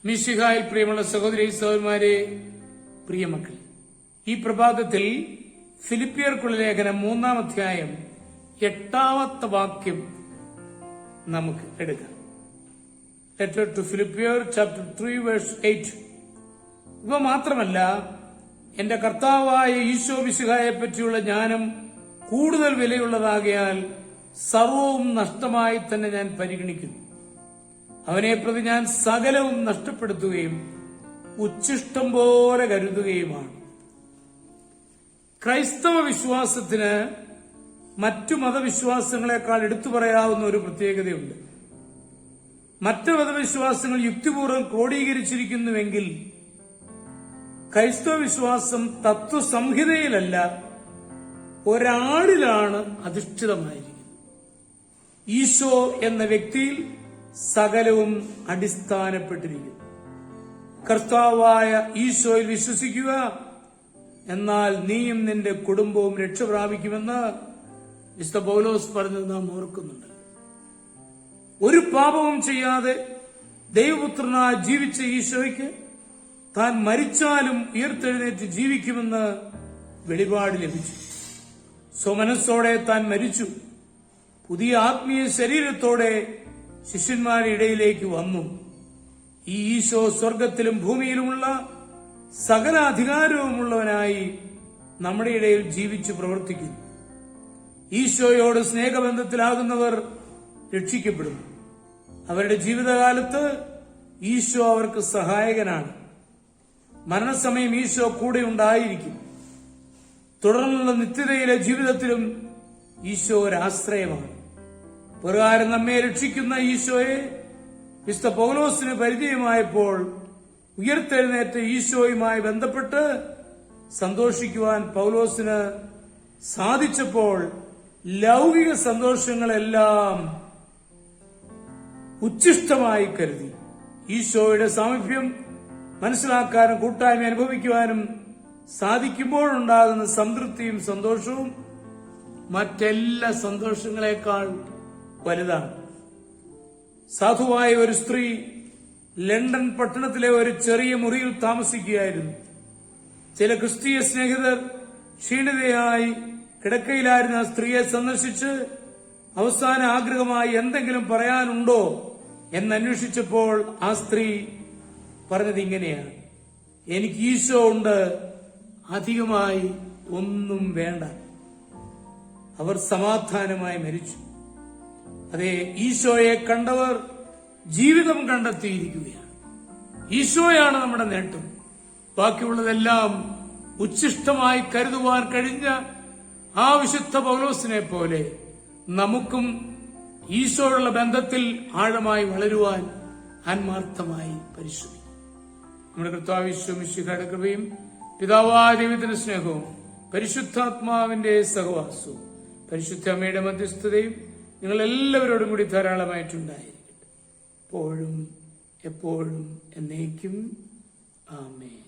മിശിഹായിൽ പ്രിയമുള്ള സഹോദരി സഹോദരന്മാരെ, പ്രിയമക്കൾ, ഈ പ്രഭാതത്തിൽ ഫിലിപ്പിയർക്കുള്ള ലേഖനം 3-ാം അധ്യായം 8-ാമത്തെ വാക്യം നമുക്ക് എടുക്കാം. Letter to Philippians chapter 3 verse 8. ഇവ മാത്രമല്ല, എന്റെ കർത്താവായ ഈശോ മിശിഹായെ പറ്റിയുള്ള ജ്ഞാനം കൂടുതൽ വിലയുള്ളതാകയാൽ സർവവും നഷ്ടമായി തന്നെ ഞാൻ പരിഗണിക്കുന്നു. അവനെ പ്രതി ഞാൻ സകലവും നഷ്ടപ്പെടുത്തുകയും ഉച്ഛിഷ്ടം പോലെ കരുതുകയുമാണ്. ക്രൈസ്തവ വിശ്വാസത്തിന് മറ്റു മതവിശ്വാസങ്ങളെക്കാൾ എടുത്തു പറയാവുന്ന ഒരു പ്രത്യേകതയുണ്ട്. മറ്റ് മതവിശ്വാസങ്ങൾ യുക്തിപൂർവ്വം ക്രോഡീകരിച്ചിരിക്കുന്നുവെങ്കിൽ ക്രൈസ്തവ വിശ്വാസം തത്വസംഹിതയിലല്ല, ഒരാളിലാണ് അധിഷ്ഠിതമായിരിക്കുന്നത്. ഈശോ എന്ന വ്യക്തിയിൽ സകലവും അടിസ്ഥാനപ്പെട്ടിരിക്കുന്നു. കർത്താവായ ഈശോയിൽ വിശ്വസിക്കുക, എന്നാൽ നീയും നിന്റെ കുടുംബവും രക്ഷ പ്രാപിക്കുമെന്ന് വിശുദ്ധ പൗലോസ് പറഞ്ഞത് നാം ഓർക്കുന്നുണ്ട്. ഒരു പാപവും ചെയ്യാതെ ദൈവപുത്രനായി ജീവിച്ച ഈശോയ്ക്ക് താൻ മരിച്ചാലും ഉയർത്തെഴുന്നേറ്റ് ജീവിക്കുമെന്ന് വെളിപാട് ലഭിച്ചു. സ്വമനസ്സോടെ താൻ മരിച്ചു. പുതിയ ആത്മീയ ശരീരത്തോടെ ശിഷ്യന്മാരുടെ ഇടയിലേക്ക് വന്നു. ഈ ഈശോ സ്വർഗത്തിലും ഭൂമിയിലുമുള്ള സകല അധികാരവുമുള്ളവനായി നമ്മുടെ ഇടയിൽ ജീവിച്ചു പ്രവർത്തിക്കുന്നു. ഈശോയോട് സ്നേഹബന്ധത്തിലാകുന്നവർ രക്ഷിക്കപ്പെടുന്നു. അവരുടെ ജീവിതകാലത്ത് ഈശോ അവർക്ക് സഹായകനാണ്. മരണസമയം ഈശോ കൂടെ ഉണ്ടായിരിക്കും. തുടർന്നുള്ള നിത്യതയിലെ ജീവിതത്തിലും ഈശോ ഒരാശ്രയമാണ്. പ്രകാരം നമ്മെ രക്ഷിക്കുന്ന ഈശോയെ വിശുദ്ധ പൗലോസിന് പരിചയമായപ്പോൾ ഉയർത്തെഴുന്നേറ്റ ഈശോയുമായി ബന്ധപ്പെട്ട് സന്തോഷിക്കുവാൻ പൗലോസിന് സാധിച്ചപ്പോൾ ലൗകിക സന്തോഷങ്ങളെല്ലാം ഉച്ഛിഷ്ടമായി കരുതി. ഈശോയുടെ സാമീപ്യം മനസ്സിലാക്കാനും കൂട്ടായ്മ അനുഭവിക്കുവാനും സാധിക്കുമ്പോഴുണ്ടാകുന്ന സംതൃപ്തിയും സന്തോഷവും മറ്റെല്ലാ സന്തോഷങ്ങളെക്കാൾ വലുതാണ്. സാധുവായ ഒരു സ്ത്രീ ലണ്ടൻ പട്ടണത്തിലെ ഒരു ചെറിയ മുറിയിൽ താമസിക്കുകയായിരുന്നു. ചില ക്രിസ്തീയ സ്നേഹിതർ ക്ഷീണിതയായി കിടക്കയിലായിരുന്ന ആ സ്ത്രീയെ സന്ദർശിച്ച് അവസാന ആഗ്രഹമായി എന്തെങ്കിലും പറയാനുണ്ടോ എന്നന്വേഷിച്ചപ്പോൾ ആ സ്ത്രീ പറഞ്ഞത് ഇങ്ങനെയാണ്: എനിക്ക് ഈശോ ഉണ്ട്, അധികമായി ഒന്നും വേണ്ട. അവർ സമാധാനമായി മരിച്ചു. അതെ, ഈശോയെ കണ്ടവർ ജീവിതം കണ്ടെത്തിയിരിക്കുകയാണ്. ഈശോയാണ് നമ്മുടെ നേട്ടം. ബാക്കിയുള്ളതെല്ലാം ഉച്ഛിഷ്ടമായി കരുതുവാൻ കഴിഞ്ഞ ആ വിശുദ്ധ പൗലോസിനെ പോലെ നമുക്കും ഈശോയുള്ള ബന്ധത്തിൽ ആഴമായി വളരുവാൻ ആത്മാർത്ഥമായി പരിശ്രമിക്കും. നമ്മുടെ കർത്താവ് ഈശോ മിശിഹായുടെ കൃപയും പിതാവായ ദൈവത്തിന്റെ സ്നേഹവും പരിശുദ്ധാത്മാവിന്റെ സഹവാസവും പരിശുദ്ധ അമ്മയുടെ മധ്യസ്ഥതയും നിങ്ങൾ എല്ലാവരോടും കൂടി ധാരാളമായിട്ടുണ്ടായിരിക്കട്ടെ, എപ്പോഴും എപ്പോഴും എന്നേക്കും. ആമേൻ.